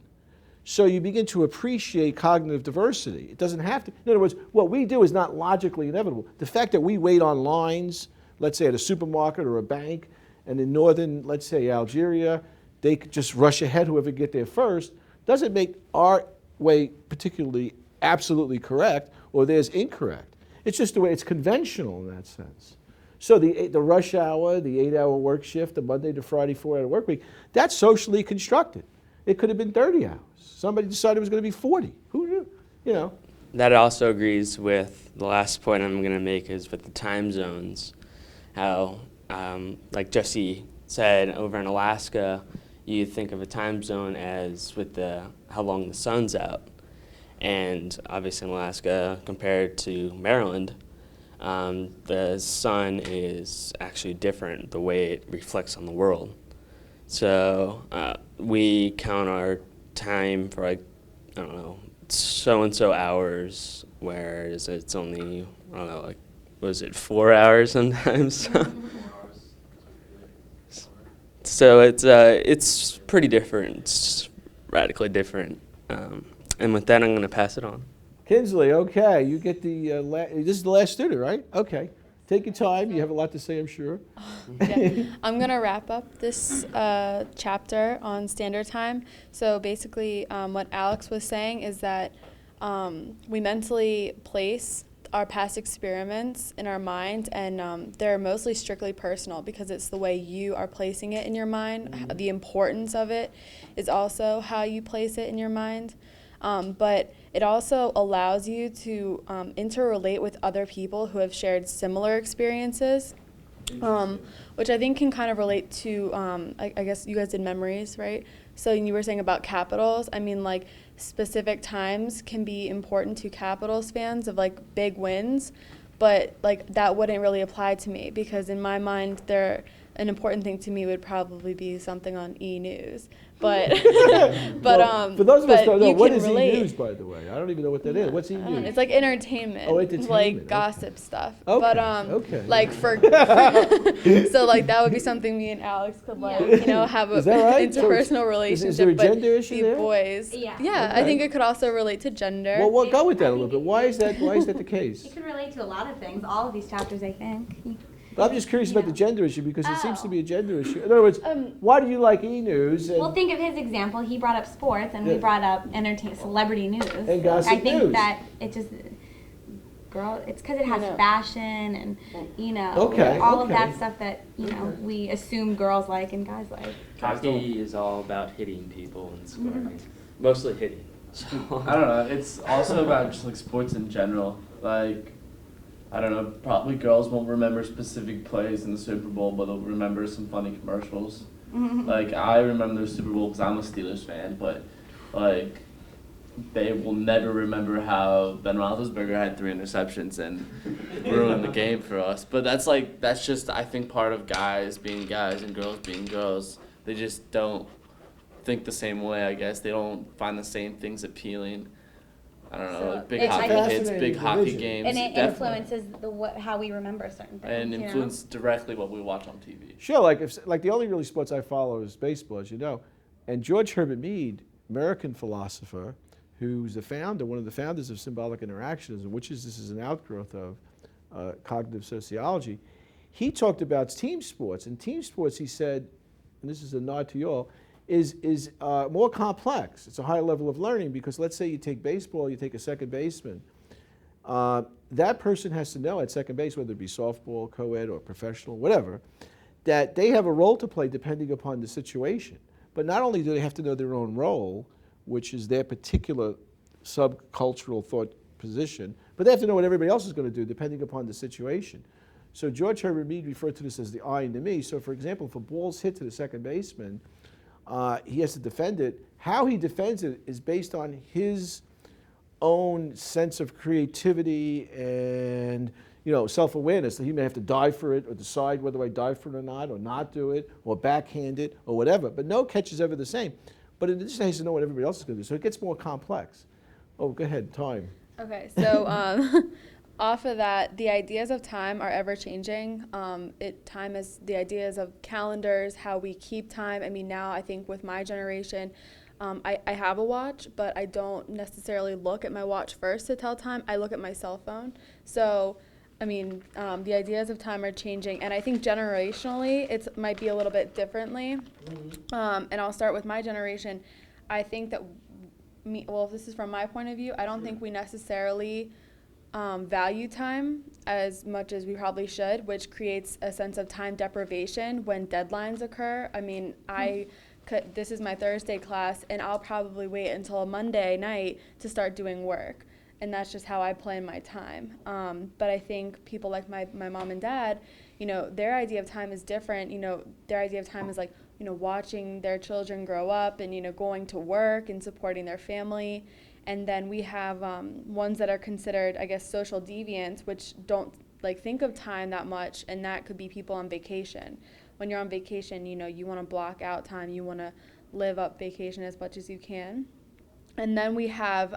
So you begin to appreciate cognitive diversity. It doesn't have to, in other words, what we do is not logically inevitable. The fact that we wait on lines, let's say at a supermarket or a bank, and in northern, let's say Algeria, they could just rush ahead, whoever get there first, doesn't make our way particularly absolutely correct or theirs incorrect. It's just the way it's conventional in that sense. So the rush hour, the 8-hour work shift, the Monday to Friday 4-hour work week, that's socially constructed. It could have been 30 hours. Somebody decided it was going to be 40. Who knew? That also agrees with the last point I'm going to make is with the time zones. How, like Jesse said, over in Alaska, you think of a time zone as with how long the sun's out. And obviously in Alaska, compared to Maryland, the sun is actually different, the way it reflects on the world. So we count our time for so-and-so hours, whereas it's only, 4 hours sometimes? So it's pretty different. It's radically different. And with that, I'm going to pass it on. Kinsley, okay, you get the, this is the last student, right? Okay. Take your time. You have a lot to say, I'm sure. Yeah. I'm going to wrap up this chapter on standard time. So basically, what Alex was saying is that we mentally place our past experiments in our mind, and they're mostly strictly personal because it's the way you are placing it in your mind. Mm-hmm. The importance of it is also how you place it in your mind. But it also allows you to interrelate with other people who have shared similar experiences, which I think can kind of relate to, I guess you guys did memories, right? So you were saying about capitals. I mean, like, specific times can be important to capitals fans of, like, big wins, but, like, that wouldn't really apply to me because in my mind, an important thing to me would probably be something on E! News. But well, for those of us who don't know, what is relate. E! News, by the way? I don't even know what that is. What's E! News? It's like entertainment. Oh, entertainment. Like gossip stuff. Okay. But okay. like for so like that would be something me and Alex could like have a right? interpersonal relationship. Is there a gender issue there? Boys. Yeah. Yeah, Okay. I think it could also relate to gender. Well, we'll go with that a little bit. Why is that the case? It can relate to a lot of things. All of these chapters, I think. But I'm just curious about the gender issue because it seems to be a gender issue. In other words, Um, why do you like E-News? Well, think of his example. He brought up sports, and we brought up celebrity news. And gossip I think news. that it just, it's because it has fashion and, all of that stuff that, we assume girls like and guys like. Hockey is all about hitting people and scoring. Mostly hitting. So I don't know. It's also about just like sports in general. Like, I don't know. Probably girls won't remember specific plays in the Super Bowl, but they'll remember some funny commercials. Like, I remember the Super Bowl because I'm a Steelers fan, but like, they will never remember how Ben Roethlisberger had 3 interceptions and ruined the game for us. But that's just, I think, part of guys being guys and girls being girls. They just don't think the same way, I guess. They don't find the same things appealing. I don't know, like big hockey hits, big hockey games. And it definitely. influences how we remember certain things. And influence directly what we watch on TV. Sure, like the only really sports I follow is baseball, as you know. And George Herbert Mead, American philosopher, who's one of the founders of symbolic interactionism, which this is an outgrowth of cognitive sociology. He talked about team sports, and team sports, he said, and this is a nod to you all, is more complex. It's a higher level of learning because let's say you take baseball, you take a second baseman. That person has to know at second base, whether it be softball, co-ed, or professional, whatever, that they have a role to play depending upon the situation. But not only do they have to know their own role, which is their particular subcultural thought position, but they have to know what everybody else is going to do depending upon the situation. So George Herbert Mead referred to this as the I and the me. So for example, if a ball's hit to the second baseman, he has to defend it. How he defends it is based on his own sense of creativity and self-awareness. So he may have to dive for it or decide whether I dive for it or not do it, or backhand it or whatever. But no catch is ever the same. But in addition, he has to know what everybody else is going to do. So it gets more complex. Oh, go ahead, time. Okay, so off of that, the ideas of time are ever changing. Time is the ideas of calendars, how we keep time. I mean, now I think with my generation, I have a watch, but I don't necessarily look at my watch first to tell time. I look at my cell phone. So, I mean, the ideas of time are changing, and I think generationally it might be a little bit differently. And I'll start with my generation. I think that if this is from my point of view, I don't think we necessarily value time as much as we probably should, which creates a sense of time deprivation when deadlines occur. I mean, this is my Thursday class, and I'll probably wait until a Monday night to start doing work. And that's just how I plan my time. But I think people like my mom and dad, their idea of time is different. Their idea of time is like, watching their children grow up and, going to work and supporting their family. And then we have ones that are considered, I guess, social deviants, which don't think of time that much. And that could be people on vacation. When you're on vacation, you want to block out time. You want to live up vacation as much as you can. And then we have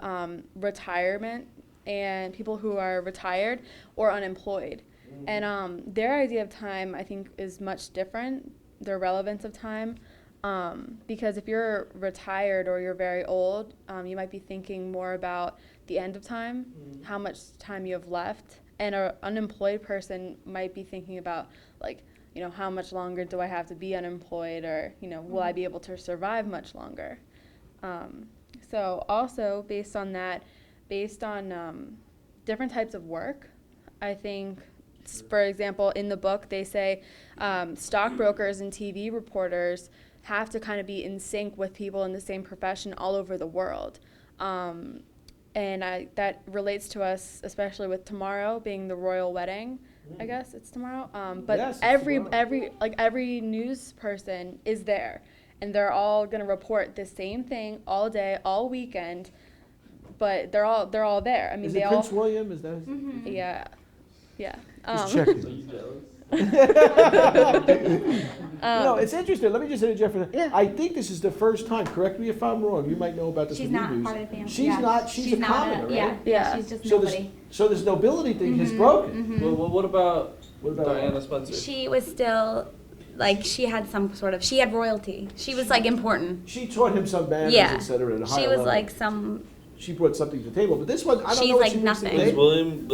retirement and people who are retired or unemployed. And their idea of time, I think, is much different, their relevance of time. Because if you're retired or you're very old, you might be thinking more about the end of time, how much time you have left. And an unemployed person might be thinking about, how much longer do I have to be unemployed, or, will I be able to survive much longer? So also based on different types of work, I think, for example, in the book they say stockbrokers and TV reporters have to kind of be in sync with people in the same profession all over the world. And that relates to us, especially with tomorrow being the royal wedding. I guess it's tomorrow. But yes, every news person is there. And they're all going to report the same thing all day, all weekend, but they're all there. I mean, is it Prince William? Is that? Yeah. Just checking. It's interesting. Let me just interject for that. Yeah. I think this is the first time. Correct me if I'm wrong. You might know about this. She's with not news. part of the family. She's not. She's a commoner, right? Yeah. She's just So nobody. so this nobility thing has broken. Well, what about Diana Spencer? She was still. She had she had royalty. She was important. She taught him some manners, etc. At a higher She was level. She brought something to the table. But this one, I don't she's know what she brings to nothing. the Is table. William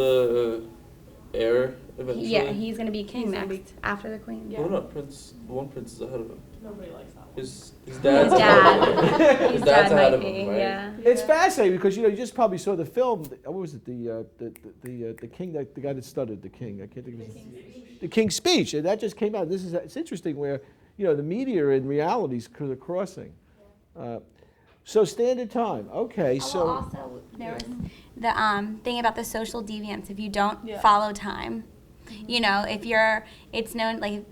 heir eventually? Yeah, he's gonna be king next after the queen. Oh no, prince. One prince is ahead of him. Nobody likes that. His His dad's dad. His dad's dad ahead might of be. him, right? Yeah. It's fascinating because you just probably saw the film. What was it? The king, the guy that stuttered, the king. I can't think of his name. The King's Speech, and that just came out. It's interesting where the media and realities are crossing. So standard time. Okay, so Well, also there was the thing about the social deviance. If you don't follow time, if it's known like.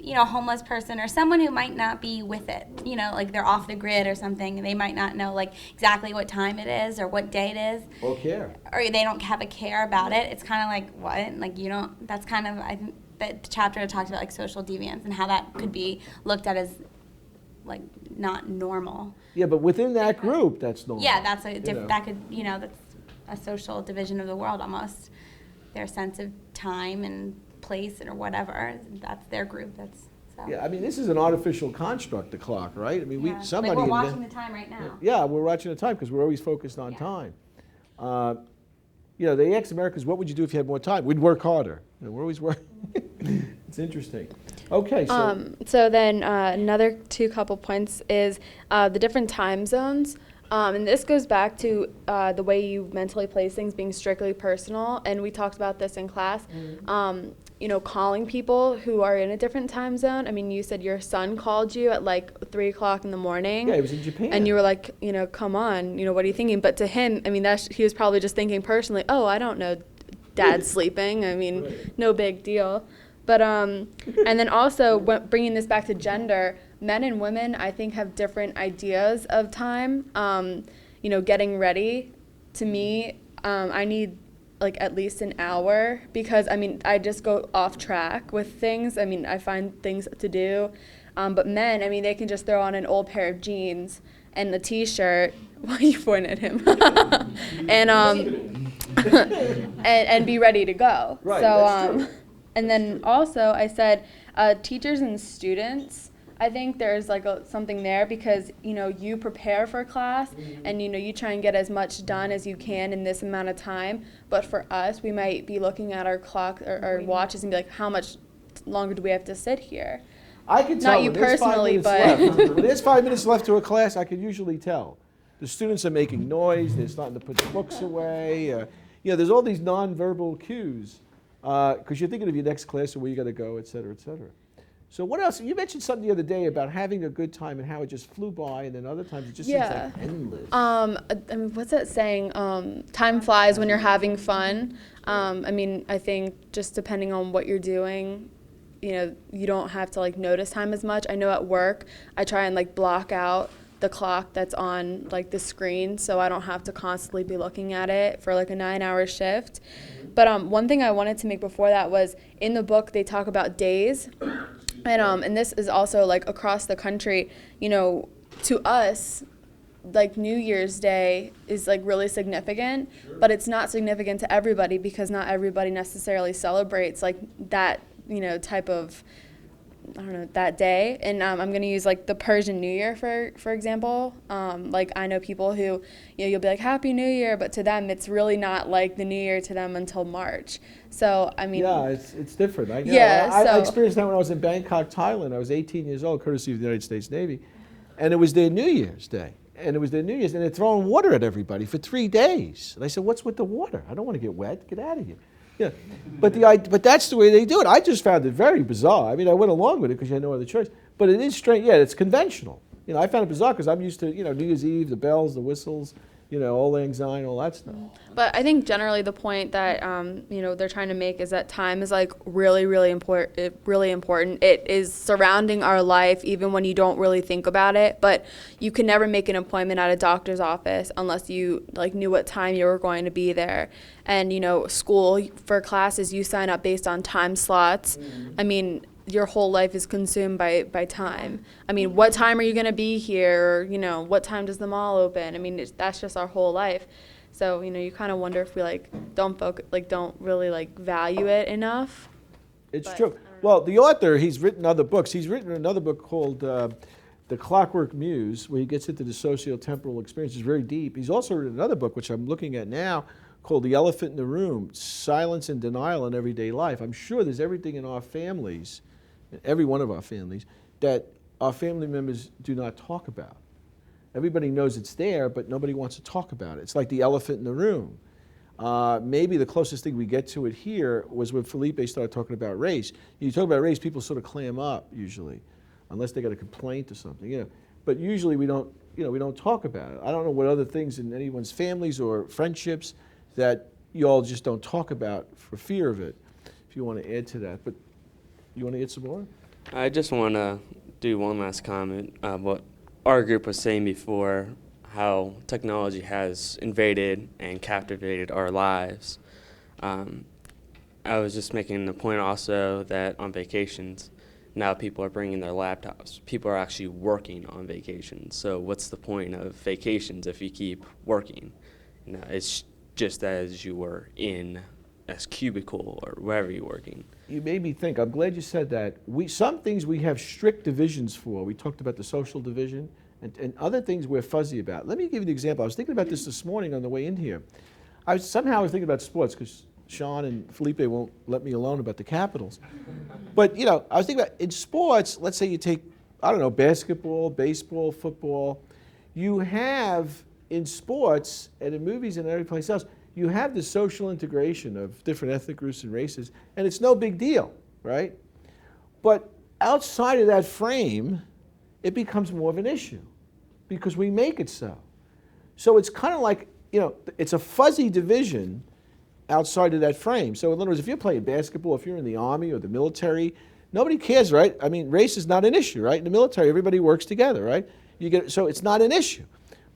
A homeless person or someone who might not be with it, like they're off the grid or something, they might not know like exactly what time it is or what day it is. Or care. Or they don't have a care about it. It's kind of like, what? Like, you don't, that's kind of, I think that chapter talked about like social deviance and how that could be looked at as like not normal. Yeah, but within that group, that's normal. Yeah, that's that could, that's a social division of the world almost. Their sense of time and place or whatever, that's their group. Yeah, I mean, this is an artificial construct, the clock, right? I mean, somebody. Like we're watching the time right now. Yeah, we're watching the time because we're always focused on time. They ask Americans, what would you do if you had more time? We'd work harder. We're always working. It's interesting. Okay, so. So then another couple points is the different time zones. And this goes back to the way you mentally place things being strictly personal, and we talked about this in class. Calling people who are in a different time zone. I mean, you said your son called you at like 3 o'clock in the morning. Yeah, he was in Japan. And you were like, come on, what are you thinking? But to him, I mean, he was probably just thinking personally, oh, I don't know, Dad's sleeping. I mean, no big deal. But and then also bringing this back to gender, men and women, I think, have different ideas of time. Getting ready, to me, I need like at least an hour because, I mean, I just go off track with things. I mean, I find things to do. But men, I mean, they can just throw on an old pair of jeans and a T-shirt. Why are you pointing at him? and be ready to go. Right, so, that's true. And then also I said teachers and students, I think there's like something there because, you prepare for class and, you try and get as much done as you can in this amount of time. But for us, we might be looking at our clock or our watches and be like, how much longer do we have to sit here? I can tell. Not you personally, but. When there's 5 minutes left to a class, I can usually tell. The students are making noise, they're starting to put the books away. There's all these nonverbal cues because you're thinking of your next class and where you got to go, et cetera, et cetera. So what else? You mentioned something the other day about having a good time and how it just flew by, and then other times it just seems like endless. I mean, what's that saying? Time flies when you're having fun. I mean, I think just depending on what you're doing, you don't have to like notice time as much. I know at work, I try and like block out the clock that's on like the screen so I don't have to constantly be looking at it for like a 9-hour shift. But one thing I wanted to make before that was in the book they talk about days. And this is also like across the country, to us, like New Year's Day is like really significant, but it's not significant to everybody because not everybody necessarily celebrates like that, type of, that day. And I'm going to use like the Persian New Year for example. Like I know people who, you'll be like Happy New Year, but to them it's really not like the New Year to them until March. So I mean, yeah, it's different. I experienced that when I was in Bangkok, Thailand. I was 18 years old, courtesy of the United States Navy, and it was their New Year's Day. And they're throwing water at everybody for 3 days. And I said, "What's with the water? I don't want to get wet. Get out of here." Yeah, but that's the way they do it. I just found it very bizarre. I mean, I went along with it because you had no other choice. But it is strange. Yeah, it's conventional. I found it bizarre because I'm used to New Year's Eve, the bells, the whistles, Auld Lang Syne, all that stuff. But I think generally the point that they're trying to make is that time is like really, really important. Really important. It is surrounding our life even when you don't really think about it. But you can never make an appointment at a doctor's office unless you like knew what time you were going to be there. And school for classes you sign up based on time slots. Mm-hmm. I mean, your whole life is consumed by time. I mean, what time are you going to be here? Or, what time does the mall open? I mean, that's just our whole life. So, you kind of wonder if we don't really value it enough. It's true. Well, the author, he's written other books. He's written another book called The Clockwork Muse, where he gets into the socio-temporal experience. It's very deep. He's also written another book, which I'm looking at now, called The Elephant in the Room, Silence and Denial in Everyday Life. I'm sure there's everything in our families, every one of our families, that our family members do not talk about. Everybody knows it's there, but nobody wants to talk about it. It's like the elephant in the room. Maybe the closest thing we get to it here was when Felipe started talking about race. You talk about race, people sort of clam up usually, unless they got a complaint or something. You know. But usually we don't, we don't talk about it. I don't know what other things in anyone's families or friendships that you all just don't talk about for fear of it. If you want to add to that, but you want to add some more? I just want to do one last comment. What our group was saying before, how technology has invaded and captivated our lives. I was just making the point also that on vacations, now people are bringing their laptops. People are actually working on vacations. So what's the point of vacations if you keep working? It's just as you were in a cubicle or wherever you're working. You made me think. I'm glad you said that. Some things we have strict divisions for. We talked about the social division, and other things we're fuzzy about. Let me give you an example. I was thinking about this morning on the way in here. I was thinking about sports because Sean and Felipe won't let me alone about the Capitals. But, I was thinking about in sports, let's say you take, I don't know, basketball, baseball, football. You have in sports and in movies and every place else, you have the social integration of different ethnic groups and races, and it's no big deal, right? But outside of that frame, it becomes more of an issue because we make it so. So it's kind of like, it's a fuzzy division outside of that frame. So in other words, if you're playing basketball, if you're in the Army or the military, nobody cares, right? I mean, race is not an issue, right? In the military, everybody works together, right? So it's not an issue.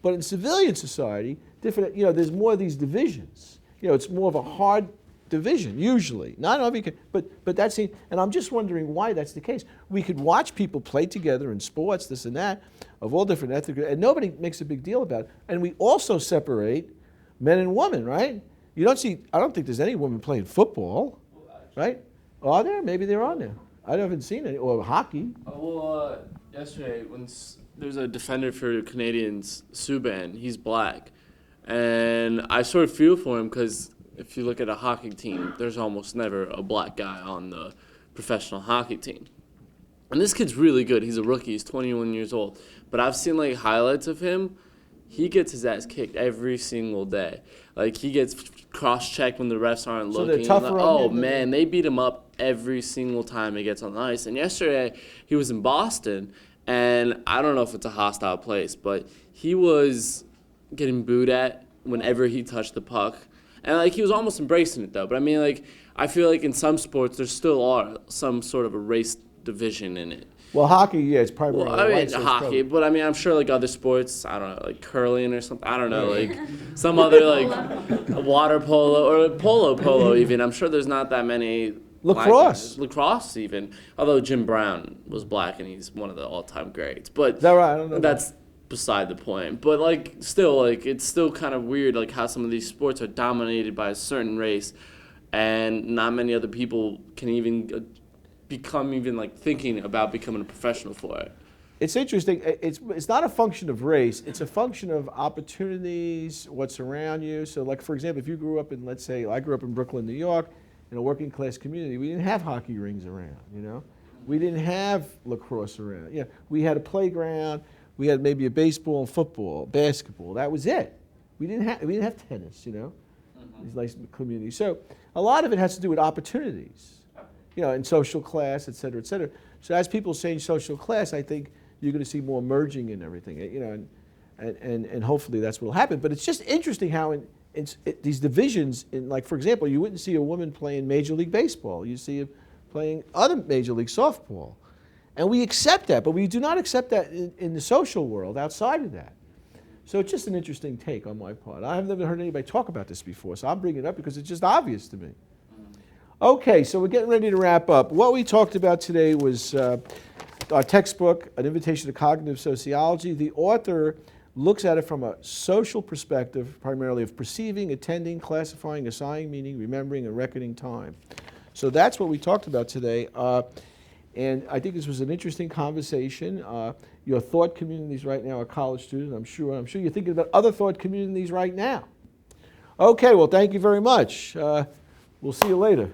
But in civilian society, there's more of these divisions. It's more of a hard division, usually. Not every, but that's it. And I'm just wondering why that's the case. We could watch people play together in sports, this and that, of all different ethnic groups, and nobody makes a big deal about it. And we also separate men and women, right? I don't think there's any women playing football, right? Are there? Maybe there are now. I haven't seen any, or hockey. Yesterday, when there's a defender for the Canadians, Subban, he's black. And I sort of feel for him because if you look at a hockey team, there's almost never a black guy on the professional hockey team. And this kid's really good. He's a rookie. He's 21 years old. But I've seen, highlights of him. He gets his ass kicked every single day. He gets cross-checked when the refs aren't looking. So they're tougher on him? Man, they beat him up every single time he gets on the ice. And yesterday, he was in Boston, and I don't know if it's a hostile place, but he was getting booed at whenever he touched the puck. And, he was almost embracing it, though. But, I feel like in some sports, there still are some sort of a race division in it. Well, hockey, yeah, it's primarily white. So hockey, but I'm sure other sports, I don't know, curling or something. I don't know, some other water polo or polo even. I'm sure there's not that many. Lacrosse even. Although Jim Brown was black and he's one of the all-time greats. But is that right? I don't know. That's beside the point. But still, it's still kind of weird how some of these sports are dominated by a certain race, and not many other people can even become thinking about becoming a professional for it. It's interesting. It's not a function of race. It's a function of opportunities, what's around you. So, for example, if you grew up in, let's say, I grew up in Brooklyn, New York, in a working class community, we didn't have hockey rings around, We didn't have lacrosse around. We had a playground. We had maybe a baseball, football, basketball. That was it. We didn't have tennis, These nice communities. So a lot of it has to do with opportunities. In social class, et cetera, et cetera. So as people change social class, I think you're going to see more merging in everything, and hopefully that's what will happen. But it's just interesting how in these divisions, for example, you wouldn't see a woman playing Major League Baseball. You see her playing other Major League Softball. And we accept that, but we do not accept that in the social world outside of that. So it's just an interesting take on my part. I have never heard anybody talk about this before, so I'm bringing it up because it's just obvious to me. Okay, so we're getting ready to wrap up. What we talked about today was our textbook, An Invitation to Cognitive Sociology. The author looks at it from a social perspective, primarily of perceiving, attending, classifying, assigning meaning, remembering, and reckoning time. So that's what we talked about today. And I think this was an interesting conversation. Your thought communities right now are college students, I'm sure. I'm sure you're thinking about other thought communities right now. Okay, well, thank you very much. We'll see you later.